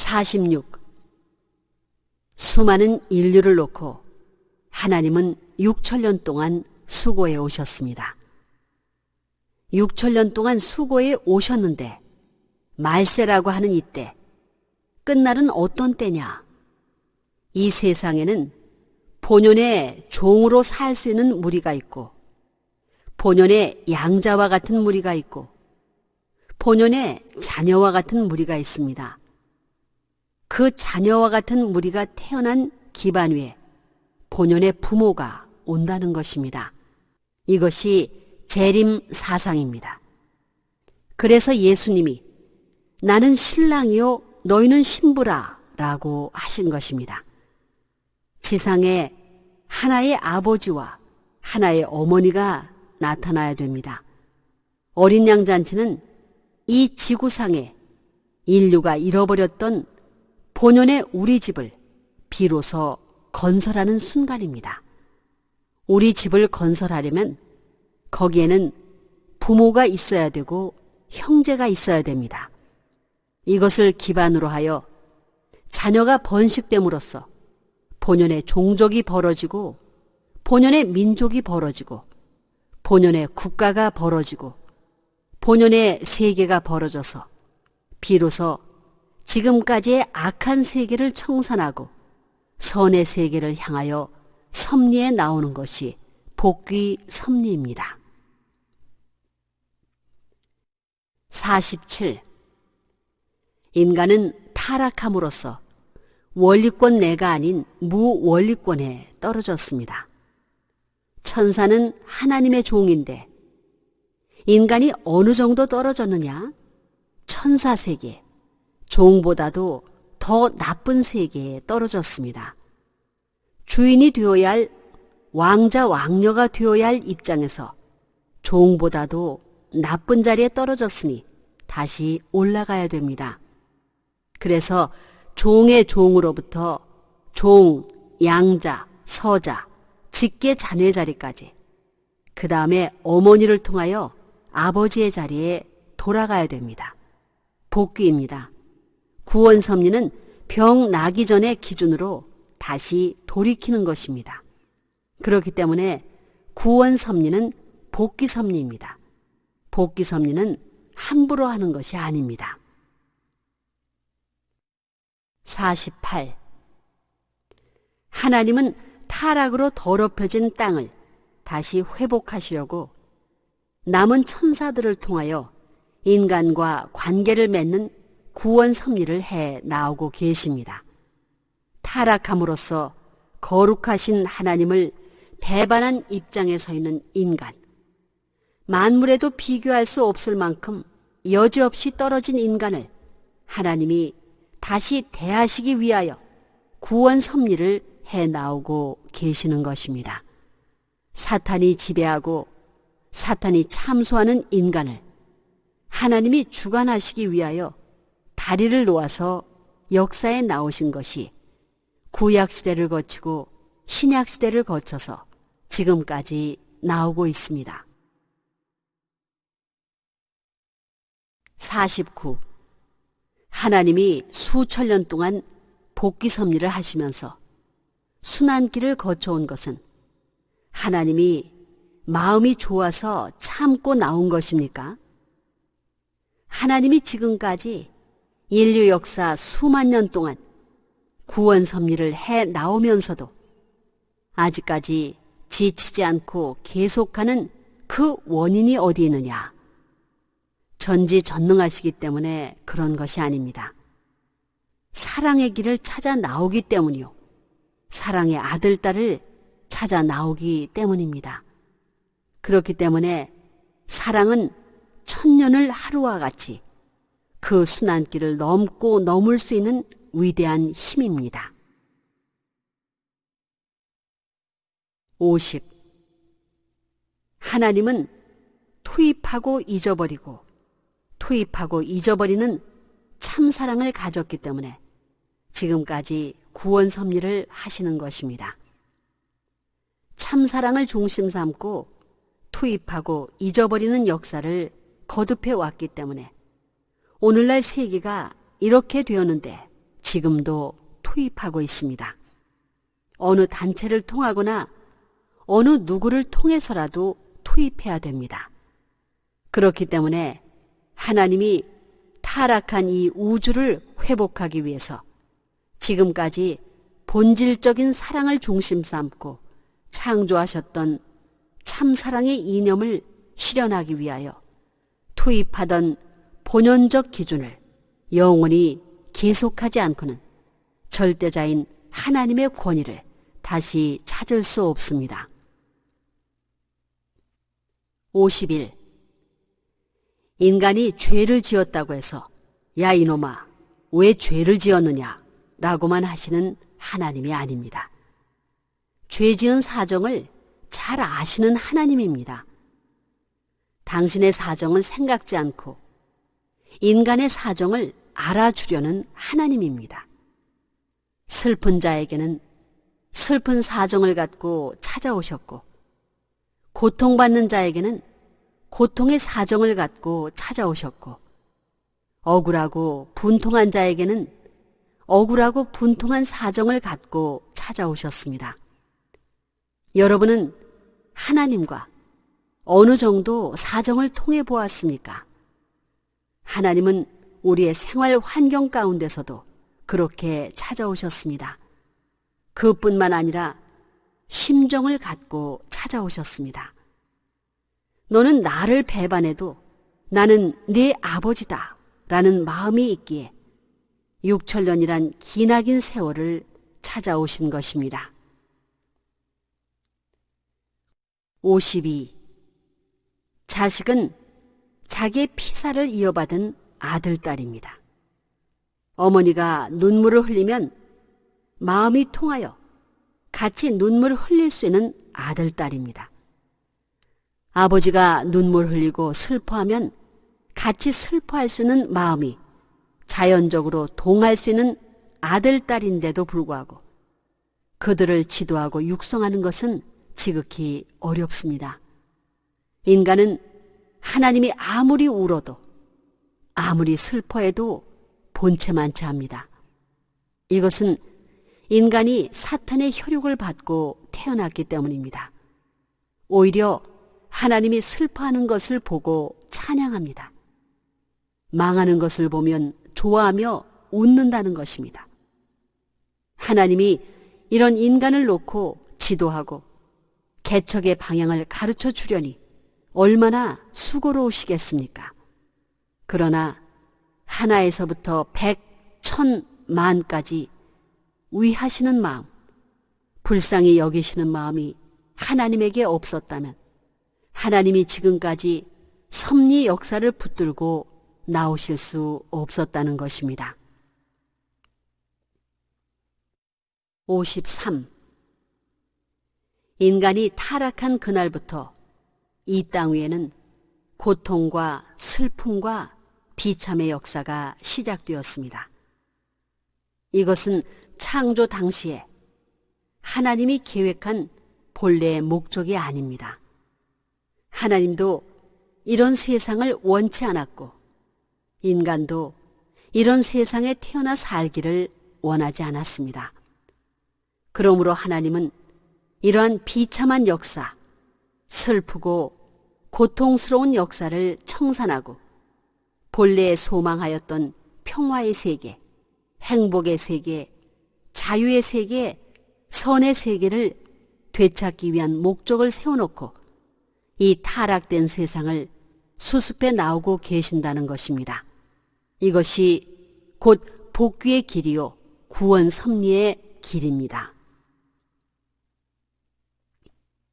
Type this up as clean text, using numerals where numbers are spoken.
46. 수많은 인류를 놓고 하나님은 6천년 동안 수고해 오셨습니다. 6천년 동안 수고해 오셨는데 말세라고 하는 이때, 끝날은 어떤 때냐? 이 세상에는 본연의 종으로 살 수 있는 무리가 있고, 본연의 양자와 같은 무리가 있고, 본연의 자녀와 같은 무리가 있습니다. 그 자녀와 같은 무리가 태어난 기반 위에 본연의 부모가 온다는 것입니다. 이것이 재림 사상입니다. 그래서 예수님이 나는 신랑이요 너희는 신부라 라고 하신 것입니다. 지상에 하나의 아버지와 하나의 어머니가 나타나야 됩니다. 어린 양 잔치는 이 지구상에 인류가 잃어버렸던 본연의 우리 집을 비로소 건설하는 순간입니다. 우리 집을 건설하려면 거기에는 부모가 있어야 되고 형제가 있어야 됩니다. 이것을 기반으로 하여 자녀가 번식됨으로써 본연의 종족이 벌어지고 본연의 민족이 벌어지고 본연의 국가가 벌어지고 본연의 세계가 벌어져서 비로소 지금까지의 악한 세계를 청산하고 선의 세계를 향하여 섭리에 나오는 것이 복귀 섭리입니다. 47. 인간은 타락함으로써 원리권 내가 아닌 무원리권에 떨어졌습니다. 천사는 하나님의 종인데 인간이 어느 정도 떨어졌느냐? 천사 세계, 종보다도 더 나쁜 세계에 떨어졌습니다. 주인이 되어야 할 왕자 왕녀가 되어야 할 입장에서 종보다도 나쁜 자리에 떨어졌으니 다시 올라가야 됩니다. 그래서 종의 종으로부터 종, 양자, 서자, 직계 자녀의 자리까지, 그 다음에 어머니를 통하여 아버지의 자리에 돌아가야 됩니다. 복귀입니다. 구원 섭리는 병 나기 전의 기준으로 다시 돌이키는 것입니다. 그렇기 때문에 구원 섭리는 복귀 섭리입니다. 복귀 섭리는 함부로 하는 것이 아닙니다. 48. 하나님은 타락으로 더럽혀진 땅을 다시 회복하시려고 남은 천사들을 통하여 인간과 관계를 맺는 구원 섭리를 해 나오고 계십니다. 타락함으로써 거룩하신 하나님을 배반한 입장에 서 있는 인간, 만물에도 비교할 수 없을 만큼 여지없이 떨어진 인간을 하나님이 다시 대하시기 위하여 구원 섭리를 해 나오고 계시는 것입니다. 사탄이 지배하고 사탄이 참소하는 인간을 하나님이 주관하시기 위하여 다리를 놓아서 역사에 나오신 것이 구약시대를 거치고 신약시대를 거쳐서 지금까지 나오고 있습니다. 49. 하나님이 수천 년 동안 복귀 섭리를 하시면서 순환길을 거쳐온 것은 하나님이 마음이 좋아서 참고 나온 것입니까? 하나님이 지금까지 인류 역사 수만 년 동안 구원 섭리를 해 나오면서도 아직까지 지치지 않고 계속하는 그 원인이 어디 있느냐? 전지전능하시기 때문에 그런 것이 아닙니다. 사랑의 길을 찾아 나오기 때문이요. 사랑의 아들, 딸을 찾아 나오기 때문입니다. 그렇기 때문에 사랑은 천년을 하루와 같이 그 순환길을 넘고 넘을 수 있는 위대한 힘입니다. 50. 하나님은 투입하고 잊어버리고 투입하고 잊어버리는 참사랑을 가졌기 때문에 지금까지 구원 섭리를 하시는 것입니다. 참사랑을 중심 삼고 투입하고 잊어버리는 역사를 거듭해 왔기 때문에 오늘날 세계가 이렇게 되었는데 지금도 투입하고 있습니다. 어느 단체를 통하거나 어느 누구를 통해서라도 투입해야 됩니다. 그렇기 때문에 하나님이 타락한 이 우주를 회복하기 위해서 지금까지 본질적인 사랑을 중심 삼고 창조하셨던 참사랑의 이념을 실현하기 위하여 투입하던 본연적 기준을 영원히 계속하지 않고는 절대자인 하나님의 권위를 다시 찾을 수 없습니다. 51. 인간이 죄를 지었다고 해서 야 이놈아 왜 죄를 지었느냐 라고만 하시는 하나님이 아닙니다. 죄 지은 사정을 잘 아시는 하나님입니다. 당신의 사정은 생각지 않고 인간의 사정을 알아주려는 하나님입니다. 슬픈 자에게는 슬픈 사정을 갖고 찾아오셨고 고통받는 자에게는 고통의 사정을 갖고 찾아오셨고 억울하고 분통한 자에게는 억울하고 분통한 사정을 갖고 찾아오셨습니다. 여러분은 하나님과 어느 정도 사정을 통해 보았습니까? 하나님은 우리의 생활 환경 가운데서도 그렇게 찾아오셨습니다. 그뿐만 아니라 심정을 갖고 찾아오셨습니다. 너는 나를 배반해도 나는 네 아버지다 라는 마음이 있기에 6천년이란 기나긴 세월을 찾아오신 것입니다. 52. 자식은 자기의 피살을 이어받은 아들, 딸입니다. 어머니가 눈물을 흘리면 마음이 통하여 같이 눈물을 흘릴 수 있는 아들, 딸입니다. 아버지가 눈물 흘리고 슬퍼하면 같이 슬퍼할 수 있는 마음이 자연적으로 동할 수 있는 아들, 딸인데도 불구하고 그들을 지도하고 육성하는 것은 지극히 어렵습니다. 인간은 하나님이 아무리 울어도 아무리 슬퍼해도 본체만치 합니다. 이것은 인간이 사탄의 혈육을 받고 태어났기 때문입니다. 오히려 하나님이 슬퍼하는 것을 보고 찬양합니다. 망하는 것을 보면 좋아하며 웃는다는 것입니다. 하나님이 이런 인간을 놓고 지도하고 개척의 방향을 가르쳐 주려니 얼마나 수고로우시겠습니까? 그러나 하나에서부터 100, 1000, 만까지 위하시는 마음, 불쌍히 여기시는 마음이 하나님에게 없었다면 하나님이 지금까지 섭리 역사를 붙들고 나오실 수 없었다는 것입니다. 53. 인간이 타락한 그날부터 이 땅 위에는 고통과 슬픔과 비참의 역사가 시작되었습니다. 이것은 창조 당시에 하나님이 계획한 본래의 목적이 아닙니다. 하나님도 이런 세상을 원치 않았고 인간도 이런 세상에 태어나 살기를 원하지 않았습니다. 그러므로 하나님은 이러한 비참한 역사, 슬프고 고통스러운 역사를 청산하고 본래에 소망하였던 평화의 세계, 행복의 세계, 자유의 세계, 선의 세계를 되찾기 위한 목적을 세워놓고 이 타락된 세상을 수습해 나오고 계신다는 것입니다. 이것이 곧 복귀의 길이요 구원 섭리의 길입니다.